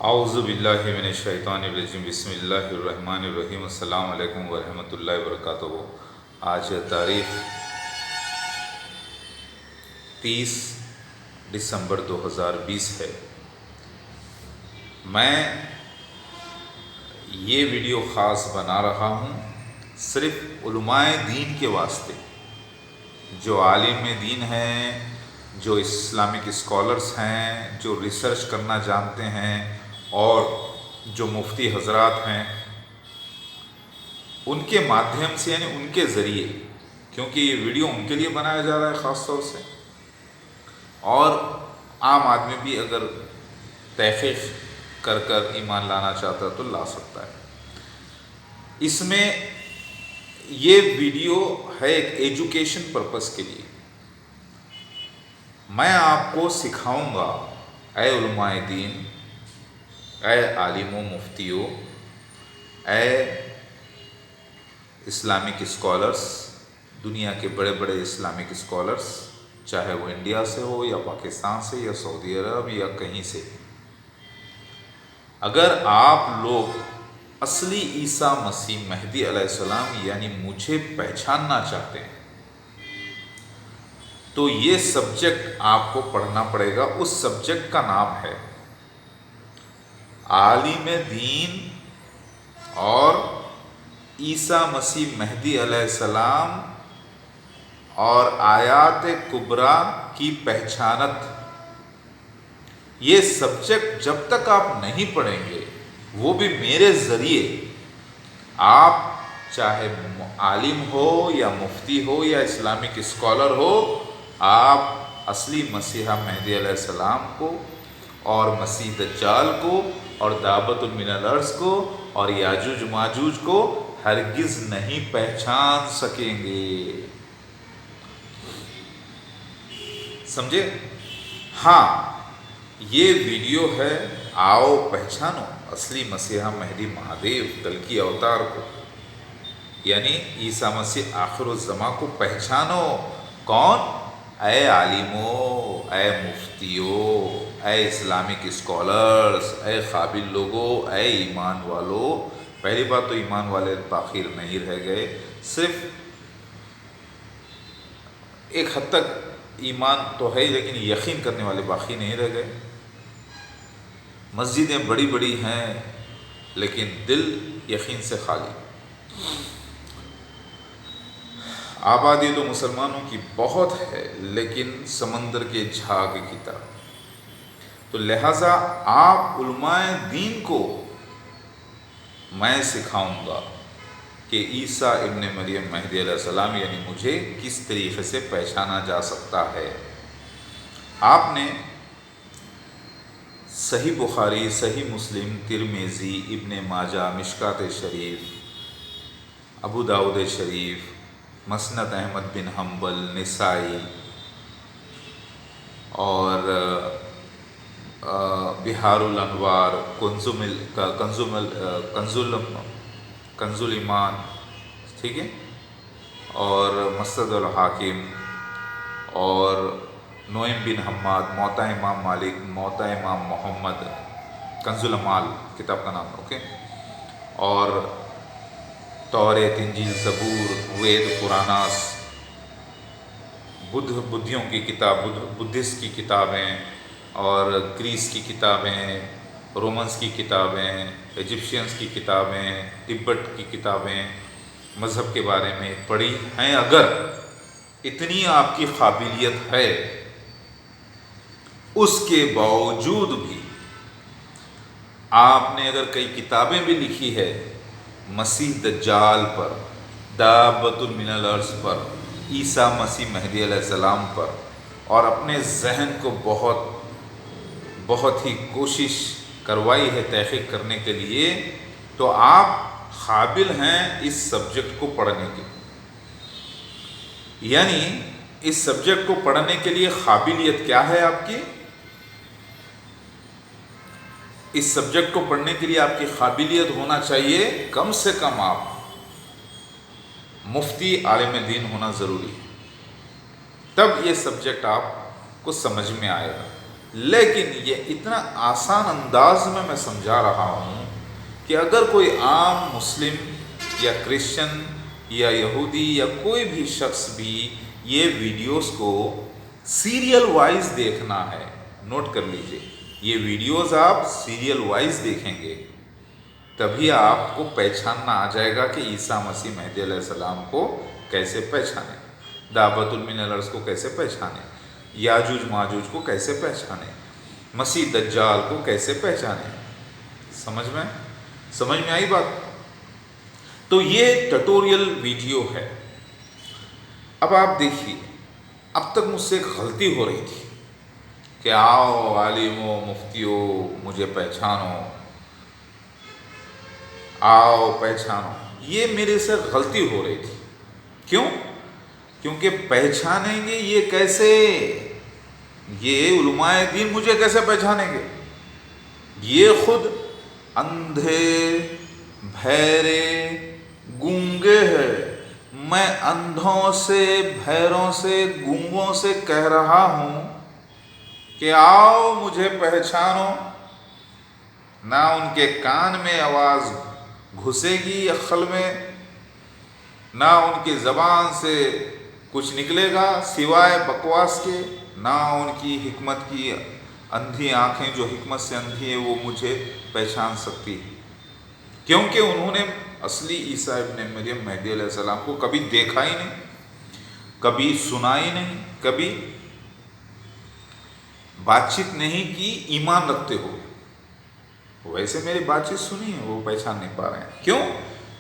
اعوذ باللہ من الشیطان الرجیم، بسم اللہ الرحمن الرحیم۔ السلام علیکم ورحمۃ اللہ وبرکاتہ۔ آج تاریخ 30 دسمبر 2020 ہے۔ میں یہ ویڈیو خاص بنا رہا ہوں صرف علماء دین کے واسطے، جو عالم دین ہیں، جو اسلامک اسکالرس ہیں، جو ریسرچ کرنا جانتے ہیں، اور جو مفتی حضرات ہیں، ان کے مادھیم سے، یعنی ان کے ذریعے، کیونکہ یہ ویڈیو ان کے لیے بنایا جا رہا ہے خاص طور سے، اور عام آدمی بھی اگر تحقیق کر ایمان لانا چاہتا ہے تو لا سکتا ہے۔ اس میں یہ ویڈیو ہے ایک ایجوکیشن پرپس کے لیے۔ میں آپ کو سکھاؤں گا، اے علماء دین، اے عالموں، مفتیوں، اے اسلامک اسکالرس، دنیا کے بڑے بڑے اسلامک اسکالرس، چاہے وہ انڈیا سے ہو یا پاکستان سے یا سعودی عرب یا کہیں سے، اگر آپ لوگ اصلی عیسیٰ مسیح مہدی علیہ السلام یعنی مجھے پہچاننا چاہتے ہیں تو یہ سبجیکٹ آپ کو پڑھنا پڑے گا۔ اس سبجیکٹ کا نام ہے عالم دین اور عیسیٰ مسیح مہدی علیہ السلام اور آیات کبریٰ کی پہچانت۔ یہ سبجیکٹ جب تک آپ نہیں پڑھیں گے، وہ بھی میرے ذریعے، آپ چاہے عالم ہو یا مفتی ہو یا اسلامک اسکالر ہو، آپ اصلی مسیحا مہدی علیہ السلام کو اور مسیح دجال کو اور دعوت من الارض کو اور یاجوج ماجوج کو ہرگز نہیں پہچان سکیں گے۔ سمجھے؟ ہاں، یہ ویڈیو ہے، آؤ پہچانو اصلی مسیحا مہدی مہادیو کلکی اوتار کو، یعنی عیسیٰ مسیح آخر الزماں کو پہچانو۔ کون؟ اے عالموں، اے مفتیوں، اے اسلامک اسکالرز، اے قابل لوگوں، اے ایمان والو۔ پہلی بات تو ایمان والے تاخیر نہیں رہ گئے، صرف ایک حد تک ایمان تو ہے لیکن یقین کرنے والے باقی نہیں رہ گئے۔ مسجدیں بڑی بڑی ہیں لیکن دل یقین سے خالی۔ آبادی تو مسلمانوں کی بہت ہے لیکن سمندر کے جھاگ کی طرح۔ تو لہٰذا آپ علماء دین کو میں سکھاؤں گا کہ عیسیٰ ابن مریم مہدی علیہ السلام یعنی مجھے کس طریقے سے پہچانا جا سکتا ہے۔ آپ نے صحیح بخاری، صحیح مسلم، ترمذی، ابن ماجہ، مشکوٰۃ شریف، ابو داؤد شریف، مسند احمد بن حنبل، نسائی اور بحار الانوار، کنز الایمان، ٹھیک ہے، اور مستدرک الحاکم، اور نعیم بن حماد، موطا امام مالک، موطا امام محمد، کنز الاعمال کتاب کا نام ہے، اوکے، اور توریت، انجیل، زبور، وید، پراناس، بدھیوں کی کتاب، بدھسٹ کی کتابیں، اور گریس کی کتابیں، رومنس کی کتابیں، ایجپشینس کی کتابیں، تبت کی کتابیں، مذہب کے بارے میں پڑھی ہیں۔ اگر اتنی آپ کی قابلیت ہے، اس کے باوجود بھی آپ نے اگر کئی کتابیں بھی لکھی ہے مسیح دجال پر، دعوت من الارض پر، عیسیٰ مسیح مہدی علیہ السلام پر، اور اپنے ذہن کو بہت ہی کوشش کروائی ہے تحقیق کرنے کے لیے، تو آپ قابل ہیں اس سبجیکٹ کو پڑھنے کے۔ یعنی اس سبجیکٹ کو پڑھنے کے لیے قابلیت کیا ہے آپ کی؟ اس سبجیکٹ کو پڑھنے کے لیے آپ کی قابلیت ہونا چاہیے کم سے کم آپ مفتی عالم دین ہونا ضروری ہے، تب یہ سبجیکٹ آپ کو سمجھ میں آئے گا۔ لیکن یہ اتنا آسان انداز میں سمجھا رہا ہوں کہ اگر کوئی عام مسلم یا کرسچن یا یہودی یا کوئی بھی شخص بھی یہ ویڈیوز کو سیریل وائز دیکھنا ہے، نوٹ کر لیجئے، یہ ویڈیوز آپ سیریل وائز دیکھیں گے تبھی آپ کو پہچاننا آ جائے گا کہ عیسیٰ مسیح مہدی علیہ السلام کو کیسے پہچانے، دعوت من الارض کو کیسے پہچانے، یاجوج ماجوج کو کیسے پہچانے، مسیح دجال کو کیسے پہچانے۔ سمجھ میں آئی بات؟ تو یہ ٹیوٹوریل ویڈیو ہے۔ اب آپ دیکھیے، اب تک مجھ سے ایک غلطی ہو رہی تھی کہ آؤ عالموں مفتیوں مجھے پہچانو، آؤ پہچانو، یہ میرے سے غلطی ہو رہی تھی۔ کیوں؟ کیونکہ پہچانیں گے یہ کیسے؟ یہ علماء دین مجھے کیسے پہچانیں گے؟ یہ خود اندھے، بہرے، گونگے ہیں، میں اندھوں سے، بہروں سے، گونگوں سے کہہ رہا ہوں کہ آؤ مجھے پہچانو، نہ ان کے کان میں آواز گھسے گی عقل میں، نہ ان کی زبان سے کچھ نکلے گا سوائے بکواس کے، نہ ان کی حکمت کی اندھی آنکھیں جو حکمت سے اندھی ہیں وہ مجھے پہچان سکتی، کیونکہ انہوں نے اصلی عیسیٰ ابن مریم مہدی علیہ السلام کو کبھی دیکھا ہی نہیں، کبھی سنا ہی نہیں، کبھی بات چیت نہیں کی ایمان رکھتے ہوئے۔ ویسے میری بات چیت سنی ہے، وہ پہچان نہیں پا رہے ہیں۔ کیوں؟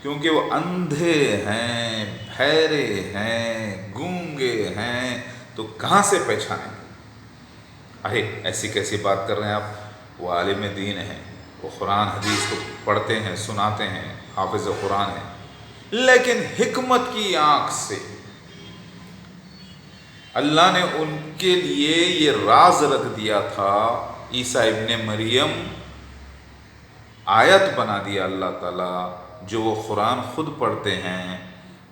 کیونکہ وہ اندھے ہیں، بہرے ہیں، گونگے ہیں، تو کہاں سے پہچانیں گے؟ ایسی کیسی بات کر رہے ہیں آپ؟ وہ عالم دین ہیں، وہ قرآن حدیث کو پڑھتے ہیں، سناتے ہیں، حافظ قرآن ہیں، لیکن حکمت کی آنکھ سے اللہ نے ان کے لیے یہ راز رکھ دیا تھا، عیسیٰ ابن مریم آیت بنا دیا اللہ تعالیٰ، جو وہ قرآن خود پڑھتے ہیں،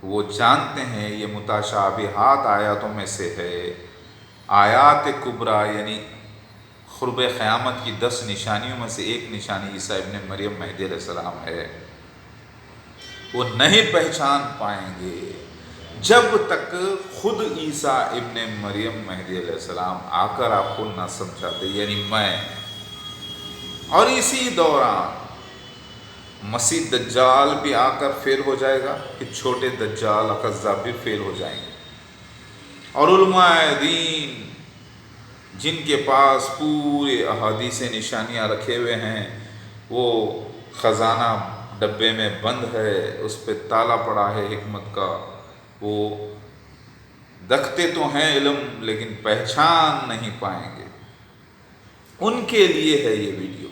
وہ جانتے ہیں یہ متشابہات آیاتوں میں سے ہے۔ آیات کبریٰ یعنی قرب قیامت کی 10 نشانیوں میں سے ایک نشانی عیسیٰ ابن مریم مہدی علیہ السلام ہے۔ وہ نہیں پہچان پائیں گے جب تک خود عیسیٰ ابن مریم مہدی علیہ السلام آ کر آپ کو نہ سمجھاتے، یعنی میں۔ اور اسی دوران مسیح دجال بھی آ کر فیل ہو جائے گا، کہ چھوٹے دجال کذاب بھی فیل ہو جائیں گے، اور علماء دین جن کے پاس پورے احادیث نشانیاں رکھے ہوئے ہیں، وہ خزانہ ڈبے میں بند ہے، اس پہ تالا پڑا ہے حکمت کا، وہ رکھتے تو ہیں علم لیکن پہچان نہیں پائیں گے، ان کے لیے ہے یہ ویڈیو۔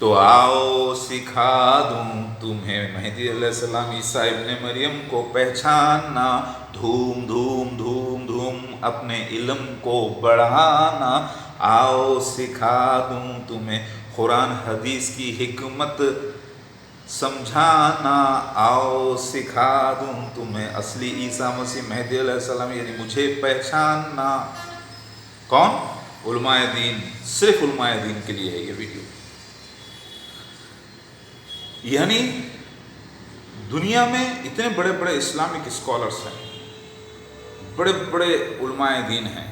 تو آؤ سکھا دوں تمہیں مہدی علیہ السلام عیسیٰ ابن مریم کو پہچاننا، دھوم دھوم دھوم دھوم اپنے علم کو بڑھانا، آؤ سکھا دوں تمہیں قرآن حدیث کی حکمت سمجھانا، آؤ سکھا دوں تمہیں اصلی عیسیٰ مسیح مہدی علیہ السلام یعنی مجھے پہچاننا۔ کون؟ علماء دین، صرف علماء دین کے لیے ہے یہ ویڈیو۔ یعنی دنیا میں اتنے بڑے بڑے اسلامک اسکالرس ہیں، بڑے بڑے علماء دین ہیں،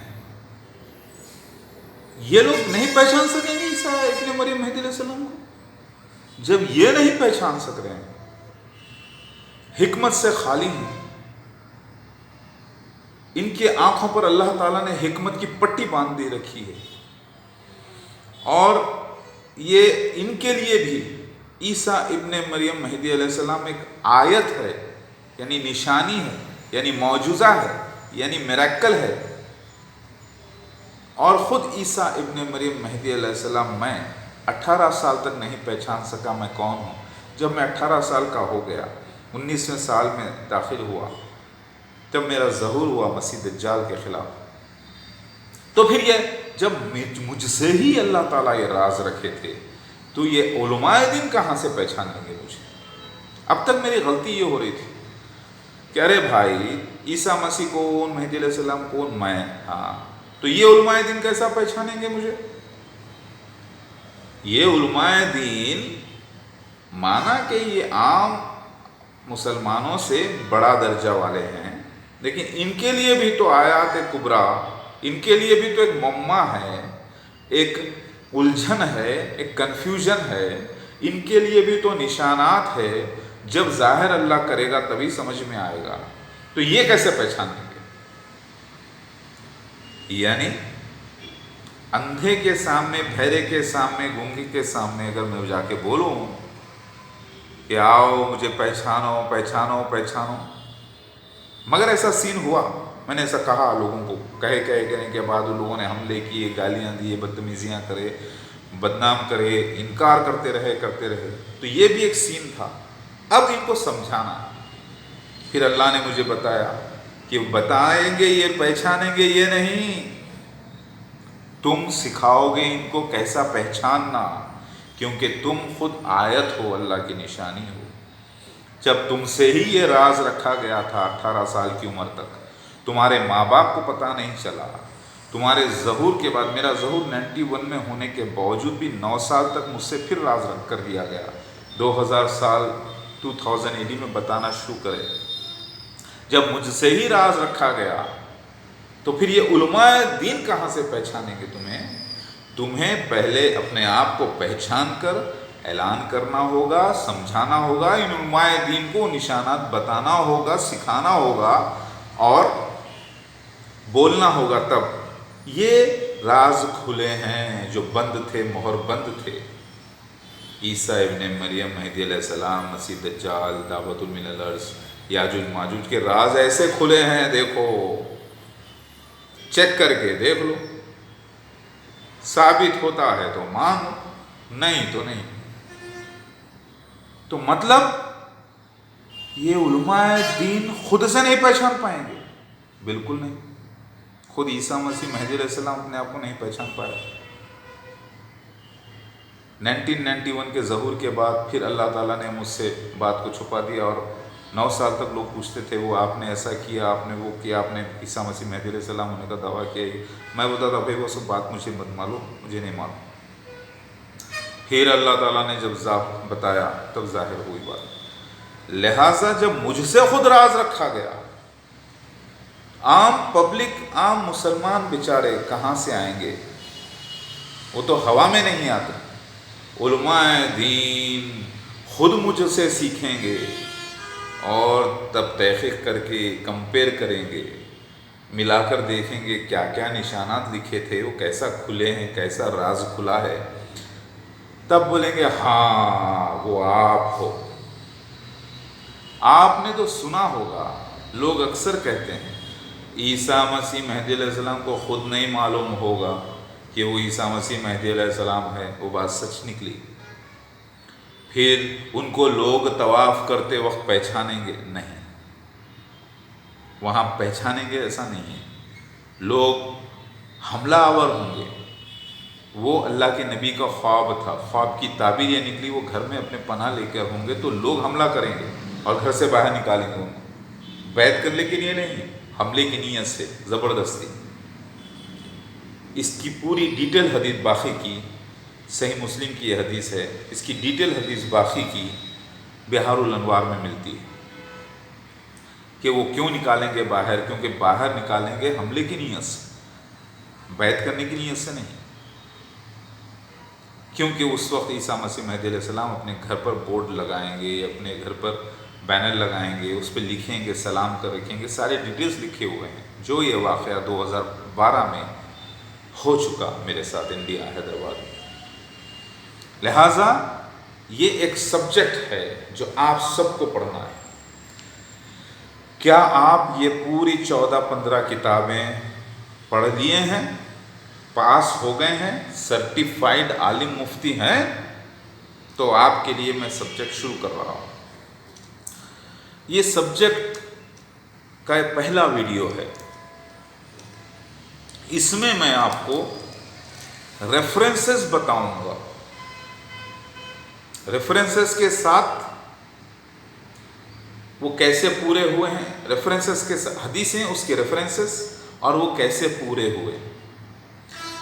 یہ لوگ نہیں پہچان سکیں گے عیسیٰ ابن مریم مہدی علیہ السلام کو؟ جب یہ نہیں پہچان سک رہے ہیں، حکمت سے خالی ہیں، ان کی آنکھوں پر اللہ تعالیٰ نے حکمت کی پٹی باندھ دی رکھی ہے، اور یہ ان کے لیے بھی عیسیٰ ابن مریم مہدی علیہ السلام ایک آیت ہے، یعنی نشانی ہے، یعنی معجزہ ہے، یعنی میریکل ہے۔ اور خود عیسیٰ ابن مریم مہدی علیہ السلام میں 18 سال تک نہیں پہچان سکا میں کون ہوں۔ جب میں 18 سال کا ہو گیا، 19ویں سال میں داخل ہوا، تب میرا ظہور ہوا مسیح دجال کے خلاف۔ تو پھر یہ جب مجھ سے ہی اللہ تعالیٰ یہ راز رکھے تھے، تو یہ علماء دین کہاں سے پہچان لیں گے مجھے؟ اب تک میری غلطی یہ ہو رہی تھی کہ ارے بھائی، عیسیٰ مسیح کون، مہدی علیہ السلام کون؟ میں، ہاں تو یہ علماء دین کیسا پہچانیں گے مجھے؟ یہ علماء دین مانا کہ یہ عام مسلمانوں سے بڑا درجہ والے ہیں، لیکن ان کے لیے بھی تو آیات کبریٰ، ان کے لیے بھی تو ایک معمہ ہے، ایک الجھن ہے، ایک کنفیوژن ہے، ان کے لیے بھی تو نشانات ہے۔ جب ظاہر اللہ کرے گا تبھی سمجھ میں آئے گا، تو یہ کیسے پہچانیں گے؟ یعنی اندھے کے سامنے، بہرے کے سامنے، گونگے کے سامنے اگر میں جا کے بولوں کہ آؤ مجھے پہچانو پہچانو پہچانو، مگر ایسا سین ہوا، میں نے ایسا کہا لوگوں کو، کہنے کے بعد لوگوں نے حملے کیے، گالیاں دیے، بدتمیزیاں کرے، بدنام کرے، انکار کرتے رہے۔ تو یہ بھی ایک سین تھا۔ اب ان کو سمجھانا، پھر اللہ نے مجھے بتایا کہ بتائیں گے، یہ پہچانیں گے یہ نہیں، تم سکھاؤ گے ان کو کیسا پہچاننا، کیونکہ تم خود آیت ہو، اللہ کی نشانی ہو۔ جب تم سے ہی یہ راز رکھا گیا تھا 18 سال کی عمر تک، تمہارے ماں باپ کو پتہ نہیں چلا، تمہارے ظہور کے بعد، میرا ظہور 91 میں ہونے کے باوجود بھی 9 سال تک مجھ سے پھر راز رکھ کر دیا گیا۔ 2000 سال 2080 میں بتانا شروع کرے، جب مجھ سے ہی راز رکھا گیا، تو پھر یہ علماء دین کہاں سے پہچانیں گے تمہیں پہلے اپنے آپ کو پہچان کر اعلان کرنا ہوگا، سمجھانا ہوگا، ان علماء دین کو نشانات بتانا ہوگا، سکھانا ہوگا اور بولنا ہوگا، تب یہ راز کھلے ہیں جو بند تھے، مہر بند تھے۔ عیسیٰ ابن مریم، مہدی علیہ السلام، مسیح دجال، دعوت من الارض، یاجوج ماجوج کے راز ایسے کھلے ہیں، دیکھو، چیک کر کے دیکھ لو، ثابت ہوتا ہے تو مانو، نہیں تو نہیں۔ تو مطلب یہ علماء دین خود سے نہیں پہچان پائیں گے، بالکل نہیں۔ خود عیسیٰ مسیح مہدی علیہ السلام اپنے آپ کو نہیں پہچان پائے۔ 1991 کے ظہور کے بعد پھر اللہ تعالیٰ نے مجھ سے بات کو چھپا دیا، اور 9 سال تک لوگ پوچھتے تھے، وہ آپ نے ایسا کیا، آپ نے وہ کیا، آپ نے عیسیٰ مسیح مہدی علیہ السلام ہونے کا دعویٰ کیا۔ میں بولتا تھا بھائی وہ سب بات مجھے مت معلوم، مجھے نہیں معلوم۔ پھر اللہ تعالیٰ نے جب بتایا تب ظاہر ہوئی بات۔ لہٰذا جب مجھ سے خود راز رکھا گیا، عام پبلک، عام مسلمان بیچارے کہاں سے آئیں گے؟ وہ تو ہوا میں نہیں آتے۔ علماء دین خود مجھ سے سیکھیں گے اور تب تحقیق کر کے کمپیئر کریں گے، ملا کر دیکھیں گے کیا کیا نشانات لکھے تھے، وہ کیسا کھلے ہیں، کیسا راز کھلا ہے، تب بولیں گے ہاں وہ آپ ہو۔ آپ نے تو سنا ہوگا، لوگ اکثر کہتے ہیں عیسیٰ مسیح مہدی علیہ السلام کو خود نہیں معلوم ہوگا کہ وہ عیسیٰ مسیح مہدی علیہ السلام ہے۔ وہ بات سچ نکلی۔ پھر ان کو لوگ طواف کرتے وقت پہچانیں گے؟ نہیں، وہاں پہچانیں گے ایسا نہیں ہے۔ لوگ حملہ آور ہوں گے۔ وہ اللہ کے نبی کا خواب تھا، خواب کی تعبیر یہ نکلی، وہ گھر میں اپنے پناہ لے کر ہوں گے تو لوگ حملہ کریں گے اور گھر سے باہر نکالیں گے ان کو، بیعت کرنے کے لیے نہیں، حملے کی نیت سے، زبردستی۔ اس کی پوری ڈیٹیل حدیث باقی کی، صحیح مسلم کی یہ حدیث ہے، اس کی ڈیٹیل حدیث باقی کی بہار الانوار میں ملتی ہے کہ وہ کیوں نکالیں گے باہر، کیونکہ باہر نکالیں گے حملے کی نیت سے، بیعت کرنے کی نیت سے نہیں، کیونکہ اس وقت عیسیٰ مسیح مہدی علیہ السلام اپنے گھر پر بورڈ لگائیں گے، اپنے گھر پر بینر لگائیں گے، اس پہ لکھیں گے، سلام کر رکھیں گے، سارے ڈیٹیلز لکھے ہوئے ہیں۔ جو یہ واقعہ 2012 میں ہو چکا میرے ساتھ انڈیا، حیدرآباد میں۔ لہٰذا یہ ایک سبجیکٹ ہے جو آپ سب کو پڑھنا ہے۔ کیا آپ یہ پوری 14-15 کتابیں پڑھ لیے ہیں، پاس ہو گئے ہیں، سرٹیفائیڈ عالم مفتی ہیں؟ تو آپ کے لیے میں سبجیکٹ شروع کر رہا ہوں۔ یہ سبجیکٹ کا پہلا ویڈیو ہے۔ اس میں میں آپ کو ریفرنسز بتاؤں گا، ریفرنسز کے ساتھ وہ کیسے پورے ہوئے ہیں، ریفرنسز کے حدیثیں، اس کے ریفرنسز اور وہ کیسے پورے ہوئے۔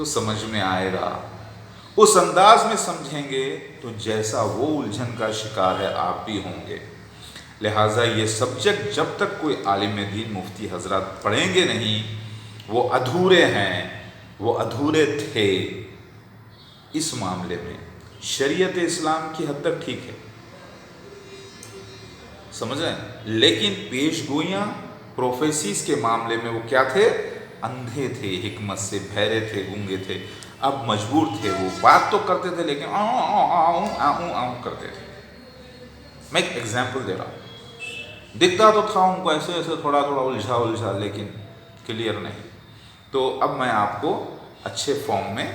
تو سمجھ میں آئے گا، اس انداز میں سمجھیں گے تو جیسا وہ الجھن کا شکار ہے آپ بھی ہوں گے۔ لہٰذا یہ سبجیکٹ جب تک کوئی عالم دین مفتی حضرات پڑھیں گے نہیں، وہ ادھورے ہیں، وہ ادھورے تھے۔ اس معاملے میں شریعت اسلام کی حد تک ٹھیک ہے، سمجھ رہے ہیں، لیکن پیش گوئیاں پروفیسیز کے معاملے میں وہ کیا تھے؟ اندھے تھے، حکمت سے بہرے تھے، گونگے تھے، اب مجبور تھے، وہ بات تو کرتے تھے لیکن آؤں کرتے تھے۔ میں ایک ایگزامپل دے رہا ہوں، دکھتا تو تھا ان کو ایسے ایسے تھوڑا تھوڑا الجھا لیکن کلیئر نہیں۔ تو اب میں آپ کو اچھے فارم میں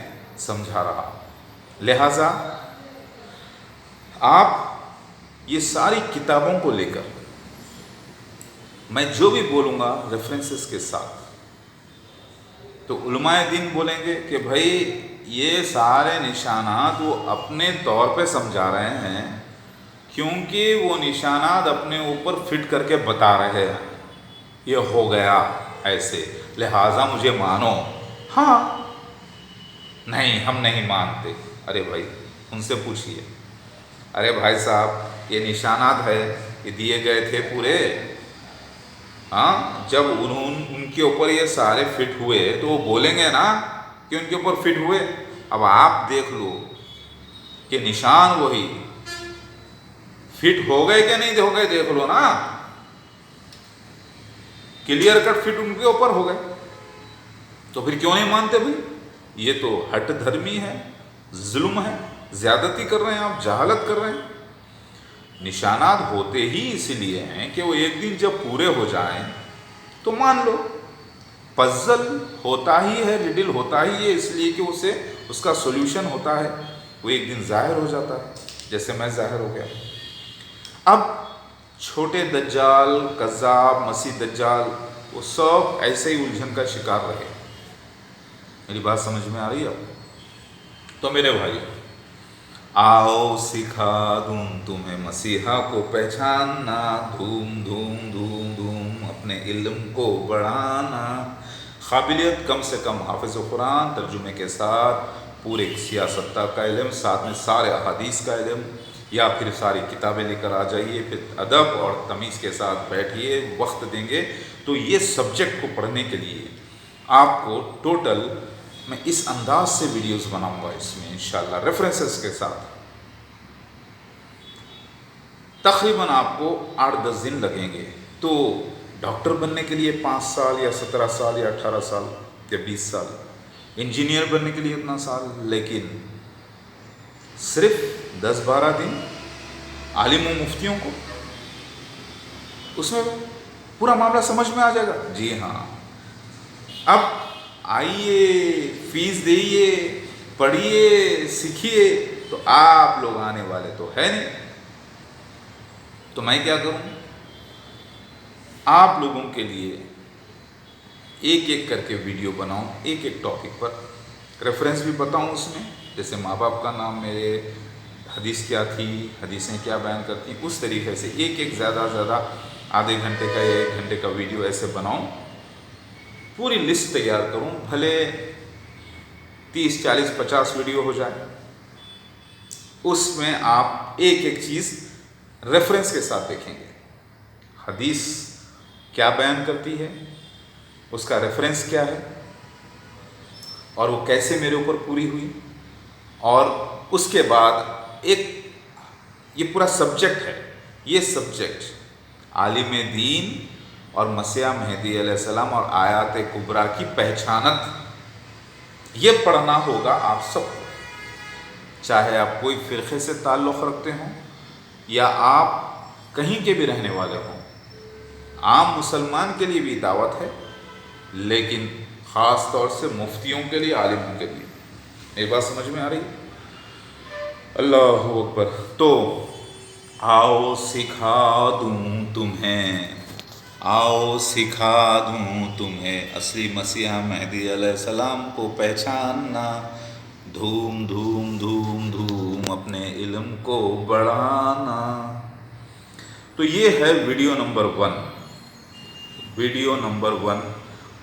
سمجھا رہا ہوں۔ لہٰذا آپ یہ ساری کتابوں کو لے کر میں جو بھی بولوں گا ریفرنسز کے ساتھ، تو علماء دین بولیں گے کہ بھائی یہ سارے نشانات وہ اپنے طور پہ سمجھا رہے ہیں، کیونکہ وہ نشانات اپنے اوپر فٹ کر کے بتا رہے ہیں، یہ ہو گیا ایسے، لہٰذا مجھے مانو۔ ہاں، نہیں ہم نہیں مانتے۔ ارے بھائی ان سے پوچھئے، ارے بھائی صاحب یہ نشانات ہے، یہ دیے گئے تھے پورے، ہاں، جب ان کے اوپر یہ سارے فٹ ہوئے تو وہ بولیں گے نا کہ ان کے اوپر فٹ ہوئے۔ اب آپ دیکھ لو کہ نشان وہی فٹ ہو گئے کہ نہیں ہو گئے، دیکھ لو نا، کلیئر کٹ فٹ ان کے اوپر ہو گئے، تو پھر کیوں نہیں مانتے بھائی؟ یہ تو ہٹ دھرمی ہے، ظلم ہے، زیادتی کر رہے ہیں آپ، جہالت کر رہے ہیں۔ نشانات ہوتے ہی اس لیے ہیں کہ وہ ایک دن جب پورے ہو جائیں تو مان لو، پزل ہوتا ہی ہے، ریڈل ہوتا ہی ہے، اس لیے کہ اس کا سولوشن ہوتا ہے، وہ ایک دن ظاہر ہو جاتا ہے، جیسے میں ظاہر ہو گیا۔ اب چھوٹے دجال، کذاب، مسیح دجال، وہ سب ایسے ہی الجھن کا شکار رہے۔ میری بات سمجھ میں آ رہی ہے آپ؟ تو میرے بھائی، آؤ سکھا دوں تمہیں مسیحا کو پہچاننا، دھوم دھوم دھوم دھوم اپنے علم کو بڑھانا، قابلیت کم سے کم حافظ قرآن ترجمے کے ساتھ، پورے سیاست کا علم، ساتھ میں سارے احادیث کا علم، یا پھر ساری کتابیں لے کر آ جائیے، پھر ادب اور تمیز کے ساتھ بیٹھیے، وقت دیں گے تو یہ سبجیکٹ کو پڑھنے کے لیے آپ کو ٹوٹل میں اس انداز سے ویڈیوز بناؤں گا، اس میں انشاءاللہ ریفرنسز کے ساتھ، تقریباً آپ کو 8-10 دن لگیں گے۔ تو ڈاکٹر بننے کے لیے 5 سال یا 17 سال یا 18 سال یا 20 سال، انجینئر بننے کے لیے اتنا سال، لیکن صرف 10-12 دن عالم و مفتیوں کو، اس میں پورا معاملہ سمجھ میں آ جائے گا۔ جی ہاں، اب آئیے، فیس دئیے، پڑھیے، سیکھیے، تو آپ لوگ آنے والے تو ہے نہیں، تو میں کیا کروں؟ آپ لوگوں کے لیے ایک ایک کر کے ویڈیو بناؤں، ایک ایک ٹاپک پر ریفرنس بھی بتاؤں، اس میں جیسے ماں باپ کا نام، میرے حدیث کیا تھی، حدیثیں کیا بیان کرتی، اس طریقے سے ایک ایک زیادہ زیادہ آدھے گھنٹے کا یا 1 گھنٹے کا ویڈیو ایسے بناؤں، پوری لسٹ تیار کروں، بھلے 30 40 50 ویڈیو ہو جائے، اس میں آپ ایک ایک چیز ریفرنس کے ساتھ دیکھیں گے، حدیث کیا بیان کرتی ہے، اس کا ریفرنس کیا ہے، اور وہ کیسے میرے اوپر پوری ہوئی، اور اس کے بعد یہ پورا سبجیکٹ ہے، یہ سبجیکٹ عالم دین اور مسیح مہدی علیہ السلام اور آیات کبریٰ کی پہچانت، یہ پڑھنا ہوگا آپ سب کو، چاہے آپ کوئی فرقے سے تعلق رکھتے ہوں یا آپ کہیں کے بھی رہنے والے ہوں۔ عام مسلمان کے لیے بھی دعوت ہے، لیکن خاص طور سے مفتیوں کے لیے، عالموں کے لیے۔ ایک بات سمجھ میں آ رہی ہے؟ اللہ اکبر۔ تو آؤ سکھا دوں تمہیں، آؤ سکھا دوں تمہیں اصلی مسیح مہدی علیہ السلام کو پہچاننا، دھوم دھوم دھوم دھوم اپنے علم کو بڑھانا۔ تو یہ ہے ویڈیو نمبر 1، ویڈیو نمبر 1،